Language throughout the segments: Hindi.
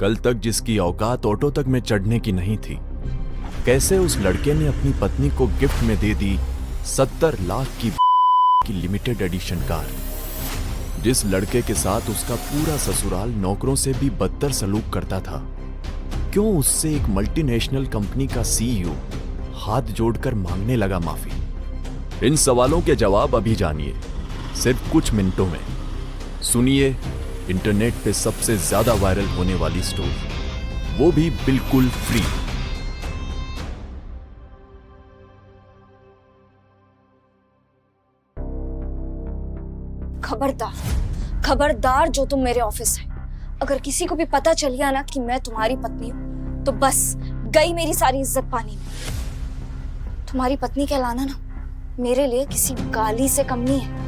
कल तक जिसकी औकात ऑटो तक में चढ़ने की नहीं थी, कैसे उस लड़के ने अपनी पत्नी को गिफ्ट में दे दी 70 लाख की लिमिटेड एडिशन कार। जिस लड़के के साथ उसका पूरा ससुराल नौकरों से भी बदतर सलूक करता था, क्यों उससे एक मल्टीनेशनल कंपनी का सीईओ हाथ जोड़कर मांगने लगा माफी? इन सवालों के जवाब अभी जानिए, सिर्फ कुछ मिनटों में। सुनिए इंटरनेट पे सबसे ज्यादा वायरल होने वाली स्टोरी, वो भी बिल्कुल फ्री। खबरदार, खबरदार जो तुम मेरे ऑफिस है, अगर किसी को भी पता चल गया ना कि मैं तुम्हारी पत्नी हूं, तो बस गई मेरी सारी इज्जत पानी में। तुम्हारी पत्नी कहलाना ना मेरे लिए किसी गाली से कम नहीं है।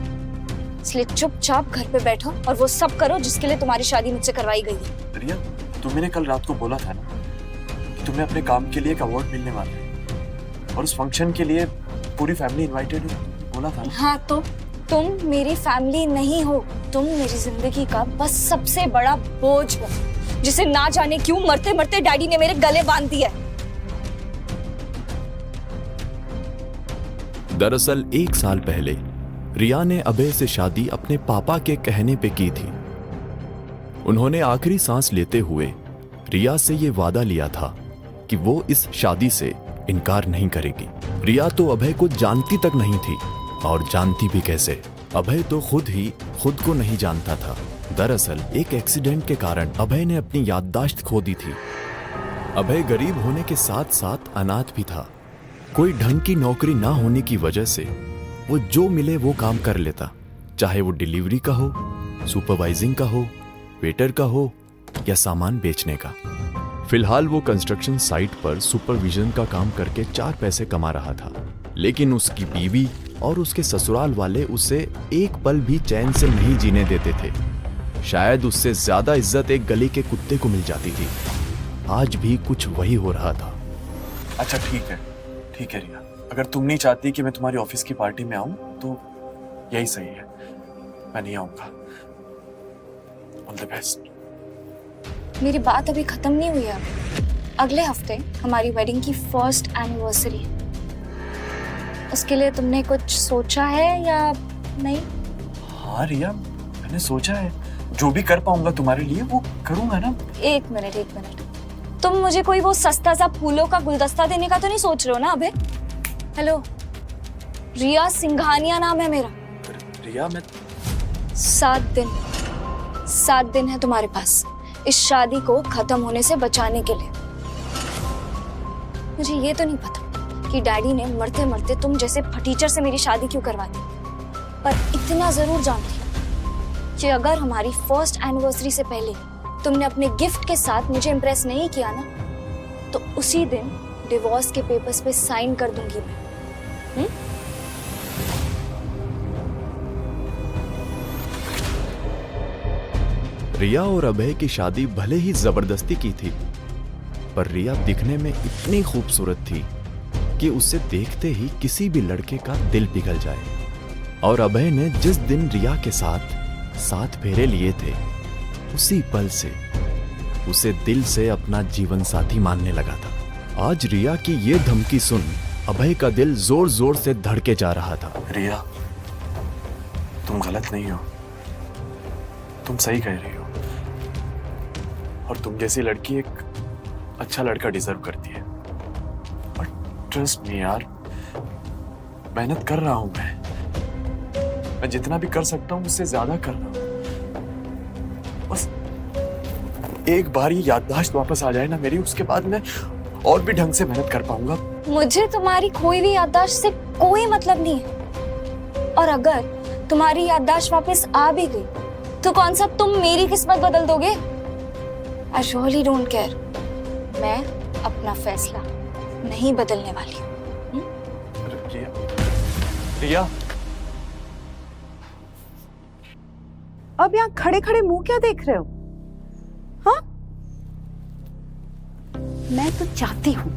इसलिए चुपचाप घर पे बैठो और वो सब करो जिसके लिए तुम्हारी शादी मुझसे करवाई गई है। रिया, तुमने कल रात को बोला था ना कि तुम्हें अपने काम के लिए एक अवार्ड मिलने वाला है और उस फंक्शन के लिए पूरी फैमिली इनवाइटेड है, बोला था ना? हाँ, तो तुम मेरी फैमिली नहीं हो, तुम मेरी जिंदगी का बस सबसे बड़ा बोझ हो, जिसे ना जाने क्यों मरते मरते डैडी ने मेरे गले बांध दिया। दरअसल 1 साल पहले रिया ने अभय से शादी अपने पापा के कहने पे की थी। उन्होंने आखिरी सांस लेते हुए रिया से ये वादा लिया था कि वो इस शादी से इनकार नहीं करेगी। रिया तो अभय को जानती तक नहीं थी, और जानती भी कैसे? अभय तो खुद ही खुद को नहीं जानता था। दरअसल एक एक्सीडेंट के कारण अभय ने अपनी याददाश्त खो दी थी। अभय गरीब होने के साथ साथ अनाथ भी था। कोई ढंग की नौकरी ना होने की वजह से वो जो मिले वो काम कर लेता, चाहे वो डिलीवरी का हो, सुपरवाइजिंग का हो, वेटर का हो या सामान बेचने का। फिलहाल वो कंस्ट्रक्शन साइट पर सुपरविजन का काम करके 4 पैसे कमा रहा था, लेकिन उसकी बीवी और उसके ससुराल वाले उसे एक पल भी चैन से नहीं जीने देते थे। शायद उससे ज्यादा इज्जत एक गली के कुत्ते को मिल जाती थी। आज भी कुछ वही हो रहा था। अच्छा ठीक है रिया, अगर तुम नहीं चाहती कि मैं तुम्हारी ऑफिस की पार्टी में आऊं तो यही सही है, मैं नहीं आऊंगा। All the best. मेरी बात अभी खत्म नहीं हुई है। अगले हफ्ते हमारी वेडिंग की 1st एनिवर्सरी है। उसके लिए तुमने कुछ सोचा है या नहीं? हाँ रिया, मैंने सोचा है, जो भी कर पाऊंगा तुम्हारे लिए वो करूंगा ना। एक मिनट, तुम मुझे कोई वो सस्ता सा फूलों का गुलदस्ता देने का तो नहीं सोच रहे हो ना अबे? हेलो, रिया सिंघानिया नाम है मेरा। रिया, मैं 7 दिन है तुम्हारे पास इस शादी को खत्म होने से बचाने के लिए। मुझे ये तो नहीं पता कि डैडी ने मरते मरते तुम जैसे फटीचर से मेरी शादी क्यों करवा दी, पर इतना जरूर जानती हूँ कि अगर हमारी 1st एनिवर्सरी से पहले तुमने अपने गिफ्ट के साथ मुझे इम्प्रेस नहीं किया ना, तो उसी दिन डिवोर्स के पेपर्स पे साइन कर दूंगी मैं। रिया और अभय की शादी भले ही जबरदस्ती की थी, पर रिया दिखने में इतनी खूबसूरत थी कि उसे देखते ही किसी भी लड़के का दिल पिघल जाए। और अभय ने जिस दिन रिया के साथ 7 फेरे लिए थे, उसी पल से उसे दिल से अपना जीवन साथी मानने लगा था। आज रिया की ये धमकी सुन अभय का दिल जोर जोर से धड़के जा रहा था। रिया, तुम गलत नहीं हो, तुम सही कह रही हो, और तुम जैसी लड़की एक अच्छा लड़का डिजर्व करती है। और ट्रस्ट मी यार, मेहनत कर रहा हूं मैं जितना भी कर सकता हूं उससे ज्यादा कर रहा हूं। बस एक बार ये याददाश्त वापस आ जाए ना मेरी, उसके बाद मैं और भी ढंग से मेहनत कर पाऊंगा। मुझे तुम्हारी खोई हुई याददाश्त से कोई मतलब नहीं है, और अगर तुम्हारी याददाश्त वापस आ भी गई तो कौन सा तुम मेरी किस्मत बदल दोगे? I really don't care. मैं अपना फैसला नहीं बदलने वाली हूँ। रिया, अब यहाँ खड़े खड़े मुंह क्या देख रहे हो? हाँ, मैं तो चाहती हूँ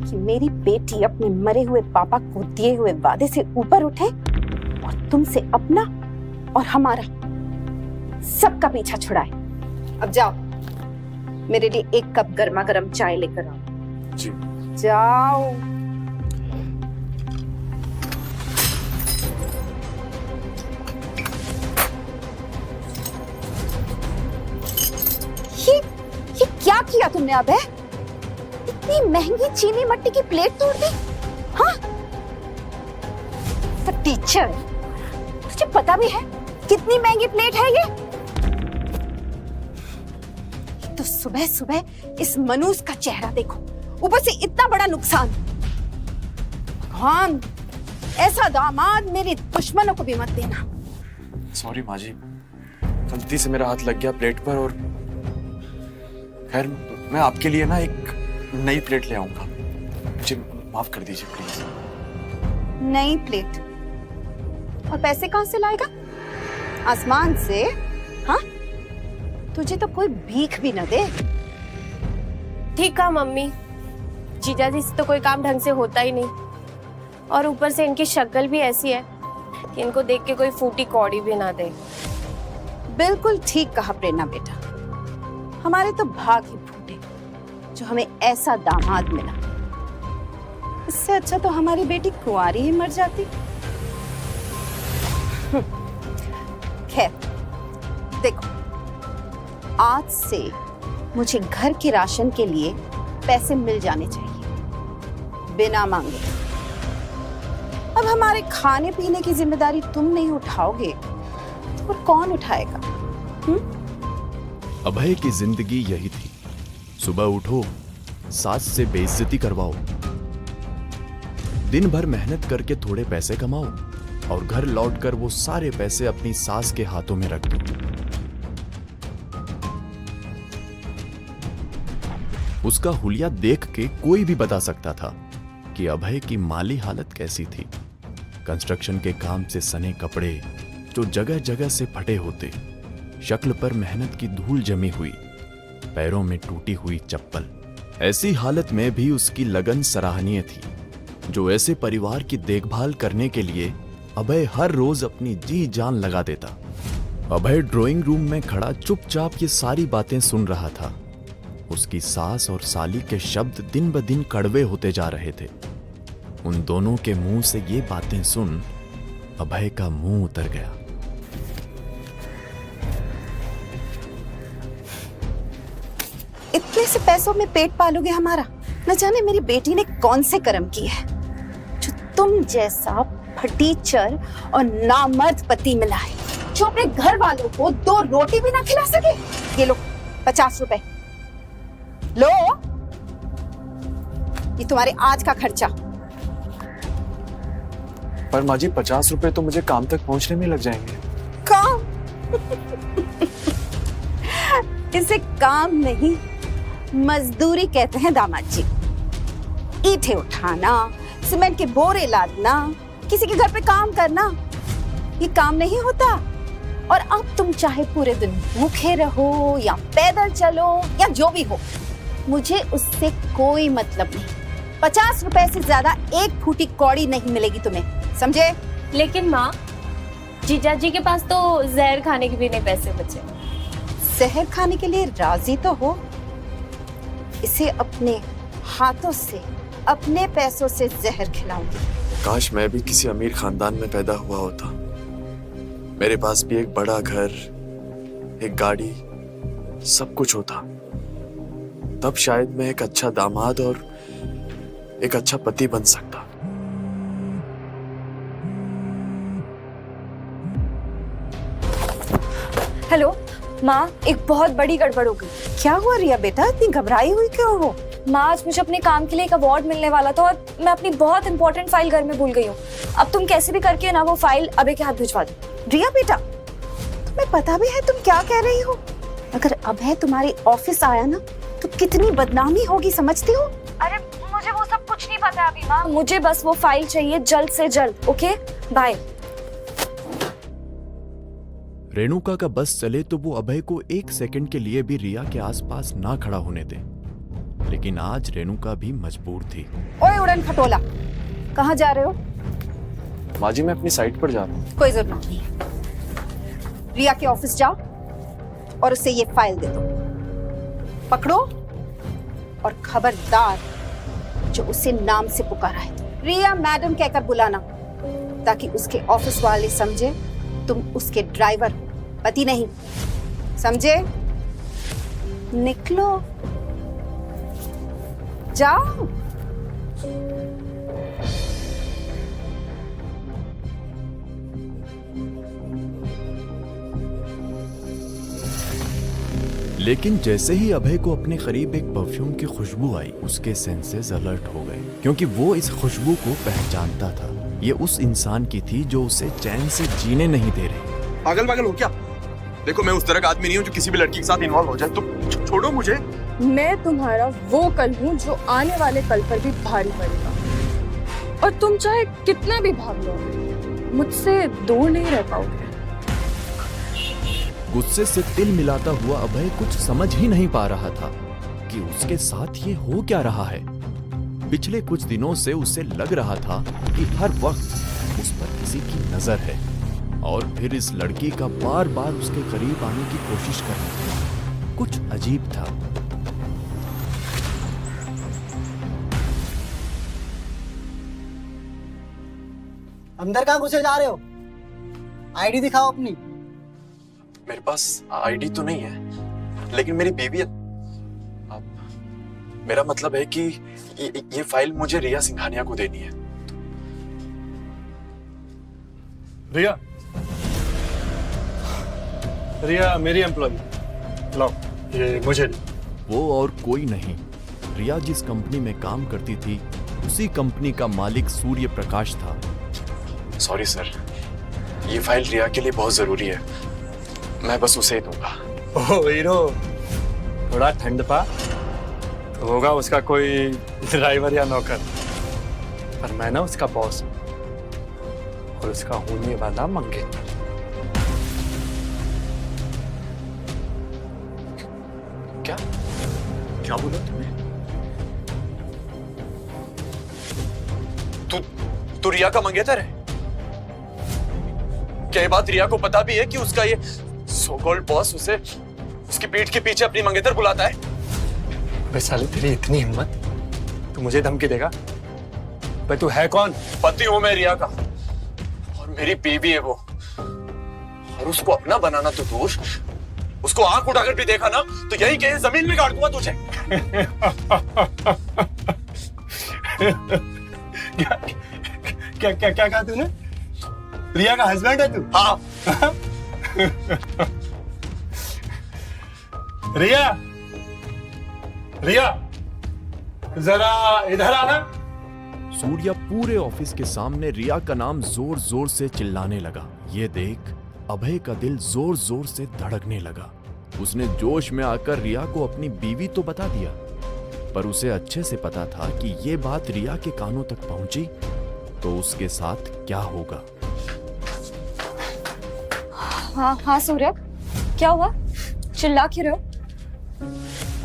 कि मेरी बेटी अपने मरे हुए पापा को दिए हुए वादे से ऊपर उठे और तुमसे अपना और हमारा सबका पीछा छुड़ाए। अब जाओ। मेरे लिए एक कप गर्मा गर्म चाय लेकर आओ। जी। जाओ। ये क्या किया तुमने अबे? इतनी महंगी चीनी मट्टी की प्लेट तोड़ दी? हाँ? टीचर, तुझे पता भी है कितनी महंगी प्लेट है ये? तो सुबह सुबह इस मनूस का चेहरा देखो, ऊपर से इतना बड़ा नुकसान। भगवान, ऐसा दामाद मेरे दुश्मनों को भी मत देना। सॉरी माँ जी, गलती से मेरा हाथ लग गया प्लेट पर। और खैर, मैं आपके लिए ना एक नई प्लेट ले आऊंगा। मुझे माफ कर दीजिए प्लीज। नई प्लेट? और पैसे कहां से लाएगा? आसमान से? हाँ? तुझे तो कोई भीख भी न दे। ठीक कहा मम्मी, जीजा जी से तो कोई काम ढंग से होता ही नहीं, और ऊपर से इनकी शक्ल भी ऐसी है कि इनको देख के कोई फूटी कौड़ी भी ना दे। बिल्कुल ठीक कहा प्रेरणा बेटा, हमारे तो भाग ही फूटे जो हमें ऐसा दामाद मिला। इससे अच्छा तो हमारी बेटी कुंवारी ही मर जाती। खैर देखो, आज से मुझे घर के राशन के लिए पैसे मिल जाने चाहिए बिना मांगे। अब हमारे खाने पीने की जिम्मेदारी तुम नहीं उठाओगे तो और कौन उठाएगा? अभय की जिंदगी यही थी। सुबह उठो, सास से बेइज्जती करवाओ, दिन भर मेहनत करके थोड़े पैसे कमाओ और घर लौटकर वो सारे पैसे अपनी सास के हाथों में रख दो। उसका हुलिया देख के कोई भी बता सकता था कि अभय की माली हालत कैसी थी। कंस्ट्रक्शन के काम से सने कपड़े जो जगह जगह से फटे होते, शक्ल पर मेहनत की धूल जमी हुई, पैरों में टूटी हुई चप्पल। ऐसी हालत में भी उसकी लगन सराहनीय थी, जो ऐसे परिवार की देखभाल करने के लिए अभय हर रोज अपनी जी जान लगा देता। अभय ड्राइंग रूम में खड़ा चुपचाप ये सारी बातें सुन रहा था। उसकी सास और साली के शब्द दिन ब दिन कड़वे होते जा रहे थे। उन दोनों के मुंह से ये बातें सुन अभय का मुंह उतर गया। इतने से पैसों में पेट पालोगे हमारा? न जाने मेरी बेटी ने कौन से कर्म किए हैं जो तुम जैसा फटीचर और नामर्द पति मिला है, जो अपने घर वालों को 2 रोटी भी ना खिला सके। ये लो 50 रुपए लो, ये तुम्हारे आज का खर्चा। पर माँ जी, 50 रुपए तो मुझे काम तक पहुंचने में लग जाएंगे। काम? इसे काम नहीं, मजदूरी कहते हैं दामाद जी। ईंटें उठाना, सीमेंट के बोरे लादना, किसी के घर पे काम करना, ये काम नहीं होता। और अब तुम चाहे पूरे दिन भूखे रहो या पैदल चलो या जो भी हो, मुझे उससे कोई मतलब नहीं। 50 रुपए से ज्यादा एक फूटी कौड़ी नहीं मिलेगी तुम्हें, समझे? लेकिन माँ, जीजा जी के पास तो जहर खाने के भी नहीं पैसे बचे। जहर खाने के लिए राजी तो हो? इसे अपने हाथों से, अपने पैसों से जहर खिलाऊंगी। काश मैं भी किसी अमीर खानदान में पैदा हुआ होता। मेरे पास भी एक बड़ा घर, एक गाड़ी, सब कुछ होता। तब शायद मैं एक अच्छा दामाद और एक अच्छा पति बन सकता। हेलो माँ, एक बहुत बड़ी गड़बड़ हो गई। क्या हुआ रिया बेटा, इतनी घबराई हुई क्यों हो? माँ, आज मुझे अपने काम के लिए एक अवार्ड मिलने वाला था और मैं अपनी बहुत इंपॉर्टेंट फाइल घर में भूल गई हूँ। अब तुम कैसे भी करके ना वो फाइल अभय के हाथ भिजवा दो। रिया बेटा, तुम्हें पता भी है तुम क्या कह रही हो? अगर अभय तुम्हारे ऑफिस आया ना तो कितनी बदनामी होगी, समझती हो? अरे मुझे वो सब कुछ नहीं पता अभी माँ, मुझे बस वो फाइल चाहिए जल्द से जल्द। Okay bye. रेणुका का बस चले तो वो अभय को 1 सेकंड के लिए भी रिया के आसपास ना खड़ा होने दे, लेकिन आज रेणुका भी मजबूर थी। ओए उड़न खटोला, कहाँ जा रहे हो? माँ जी, मैं अपनी साइट पर जा रहा हूँ। कोई जरूरत नहीं, रिया के ऑफिस जाओ और उसे ये फाइल दे दो। पकड़ो और खबरदार जो उसे नाम से पुकारा है रिया मैडम कहकर बुलाना, ताकि उसके ऑफिस वाले समझे तुम उसके ड्राइवर हो, पति नहीं। समझे? निकलो, जाओ। लेकिन जैसे ही अभय को अपने करीब एक परफ्यूम की खुशबू आई, उसके सेंसेस अलर्ट हो गए, क्योंकि वो इस खुशबू को पहचानता था। ये उस इंसान की थी जो उसे चैन से जीने नहीं दे रही। पागल पागल हो क्या? देखो, मैं उस तरह का आदमी नहीं हूँ जो किसी भी लड़की के साथ इन्वॉल्व हो जाए। तुम छोड़ो मुझे। मैं तुम्हारा वो कल हूँ जो आने वाले कल पर भी भारी पड़ेगा, और तुम चाहे कितना भी भाग लो, मुझसे दूर नहीं रह पाओगे। गुस्से से तिल मिलाता हुआ अभय कुछ समझ ही नहीं पा रहा था कि उसके साथ ये हो क्या रहा है। पिछले कुछ दिनों से उसे लग रहा था कि हर वक्त उस पर किसी की नजर है, और फिर इस लड़की का बार बार उसके करीब आने की कोशिश करना कुछ अजीब था। अंदर कहाँ घुसे जा रहे हो? आईडी दिखाओ अपनी। मेरे पास आईडी तो नहीं है, लेकिन मेरी बीवी है। अब मेरा मतलब है कि ये फाइल मुझे रिया सिंघानिया को देनी है। रिया, रिया मेरी एम्प्लॉय, लो ये मुझे दे। वो और कोई नहीं, रिया जिस कंपनी में काम करती थी उसी कंपनी का मालिक सूर्य प्रकाश था। सॉरी सर, ये फाइल रिया के लिए बहुत जरूरी है, मैं बस उसे ही दूंगा। ओह हीरो, थोड़ा ठंड पा तो होगा उसका कोई ड्राइवर या नौकर, पर मैं ना उसका बॉस हूं और उसका होने वाला मंगेतर। क्या क्या बोला तुमने? तू रिया का मंगेतर है? क्या ये बात रिया को पता भी है कि उसका ये सो कॉल्ड बॉस उसे उसकी पीठ के पीछे अपनी मंगेतर बुलाता है? अबे साले, तेरी इतनी हिम्मत, तू मुझे धमकी देगा? भाई तू है कौन? पति हूं मैं रिया का, और मेरी बीवी है वो, और उसको अपना बनाना तो दूर, उसको आंख उठाकर भी देखा ना तो यही कहीं जमीन में गाड़ दूंगा तुझे। क्या क्या क्या कहा तूने? रिया का हस्बैंड है तू? हाँ। रिया, रिया जरा इधर आना। सूर्या पूरे ऑफिस के सामने रिया का नाम जोर जोर से चिल्लाने लगा। ये देख अभय का दिल जोर जोर से धड़कने लगा। उसने जोश में आकर रिया को अपनी बीवी तो बता दिया, पर उसे अच्छे से पता था कि ये बात रिया के कानों तक पहुंची तो उसके साथ क्या होगा। हाँ हाँ सूर्य, क्या हुआ? चिल्ला क्यों रहे हो?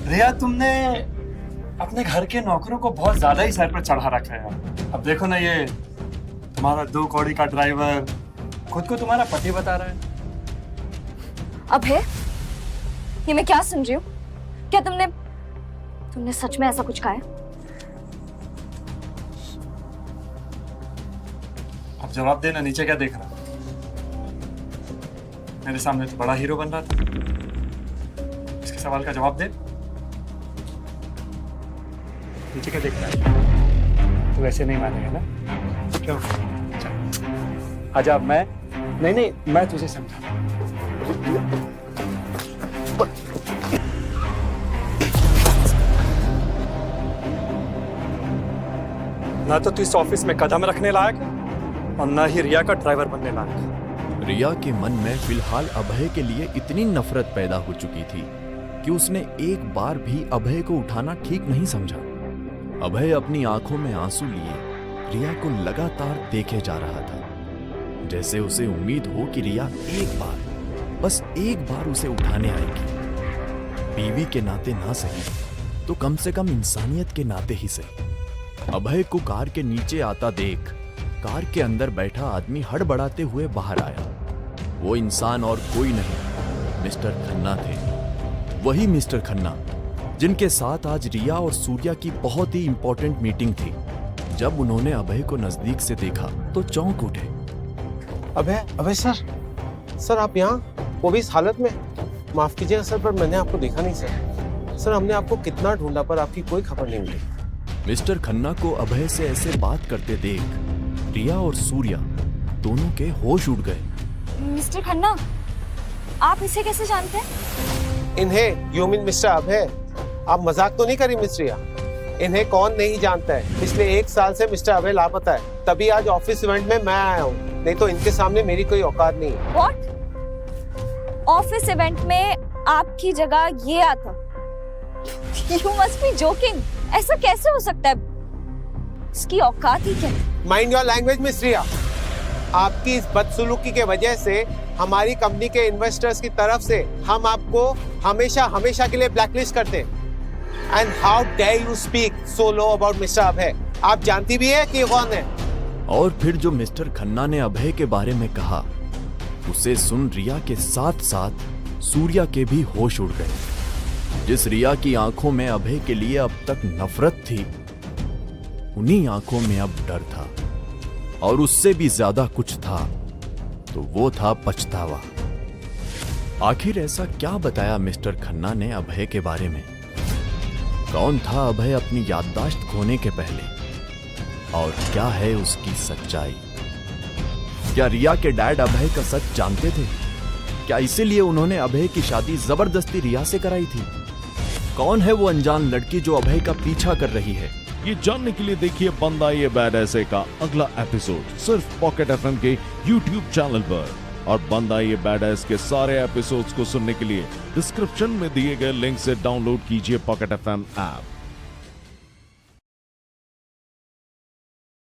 रिया, तुमने अपने घर के नौकरों को बहुत ज्यादा ही सर पर चढ़ा रखा है। अब देखो ना, ये तुम्हारा 2 कौड़ी का ड्राइवर खुद को तुम्हारा पति बता रहा है। अभय, ये मैं क्या सुन रही हूँ? क्या तुमने सच में ऐसा कुछ कहा है? अब जवाब देना, नीचे क्या देख रहा? मेरे सामने तो बड़ा हीरो बन रहा था, इसके सवाल का जवाब दे। नीचे क्या देख रहा है? तू वैसे नहीं मानेगा ना? क्यों? आजा, नहीं मैं तुझे समझा। ना तो तू इस ऑफिस में कदम रखने लायक और ना ही रिया का ड्राइवर बनने लायक। रिया के मन में फिलहाल अभय के लिए इतनी नफरत पैदा हो चुकी थी कि उसने एक बार भी अभय को उठाना ठीक नहीं समझा। अभय अपनी आंखों में आंसू लिए रिया को लगातार देखे जा रहा था, जैसे उसे उम्मीद हो कि रिया एक बार, बस एक बार उसे उठाने आएगी। बीवी के नाते ना सही तो कम से कम इंसानियत के नाते ही सही। अभय को कार के नीचे आता देख कार के अंदर बैठा आदमी हड़बड़ाते हुए बाहर आया। वो इंसान और कोई नहीं, मिस्टर खन्ना थे। वही मिस्टर खन्ना जिनके साथ आज रिया और सूर्या की बहुत ही इंपॉर्टेंट मीटिंग थी। जब उन्होंने अभय को नजदीक से देखा तो चौंक उठे। अभय सर आप यहाँ, वो भी इस हालत में? माफ कीजिएगा सर, पर मैंने आपको देखा नहीं सर। हमने आपको कितना ढूंढा पर आपकी कोई खबर नहीं मिली। मिस्टर खन्ना को अभय से ऐसे बात करते देख रिया और सूर्या दोनों के होश उड़ गए। मिस्टर खन्ना, आप इसे कैसे जानते हैं? इन्हें, यू मीन मिस्टर अभय? आप मजाक तो नहीं करी मिस रिया? इन्हें कौन नहीं जानता है? पिछले 1 साल से मिस्टर अभय लापता है, तभी आज ऑफिस इवेंट में मैं आया हूँ, नहीं तो इनके सामने मेरी कोई औकात नहीं है। What? ऑफिस इवेंट में आपकी जगह ये आता? You must be joking. ऐसा कैसे हो सकता है? इसकी औकात ही क्या? माइंड योर लैंग्वेज मिस रिया। आपकी इस बदसलूकी के वजह से हमारी कंपनी के इन्वेस्टर्स की तरफ से हम आपको हमेशा के लिए ब्लैकलिस्ट करते हैं। And how dare you speak so low about mister Abhay? आप जानती भी है कि ये कौन है? और फिर जो मिस्टर खन्ना ने अभय के बारे में कहा उसे सुन रिया के साथ साथ सूर्या के भी होश उड़ गए। जिस रिया की आंखों में अभय के लिए अब तक नफरत थी, उन्हीं आंखों में अब डर था, और उससे भी ज्यादा कुछ था, तो वो था पछतावा। आखिर ऐसा क्या बताया मिस्टर खन्ना ने अभय के बारे में? कौन था अभय अपनी याददाश्त खोने के पहले, और क्या है उसकी सच्चाई? क्या रिया के डैड अभय का सच जानते थे? क्या इसीलिए उन्होंने अभय की शादी जबरदस्ती रिया से कराई थी? कौन है वो अनजान लड़की जो अभय का पीछा कर रही है? ये जानने के लिए देखिए बंदा ये बैड ऐसे का अगला एपिसोड सिर्फ पॉकेट एफएम के YouTube चैनल पर। और बंदा ये बैड ऐस के सारे एपिसोड्स को सुनने के लिए डिस्क्रिप्शन में दिए गए लिंक से डाउनलोड कीजिए पॉकेट एफएम ऐप।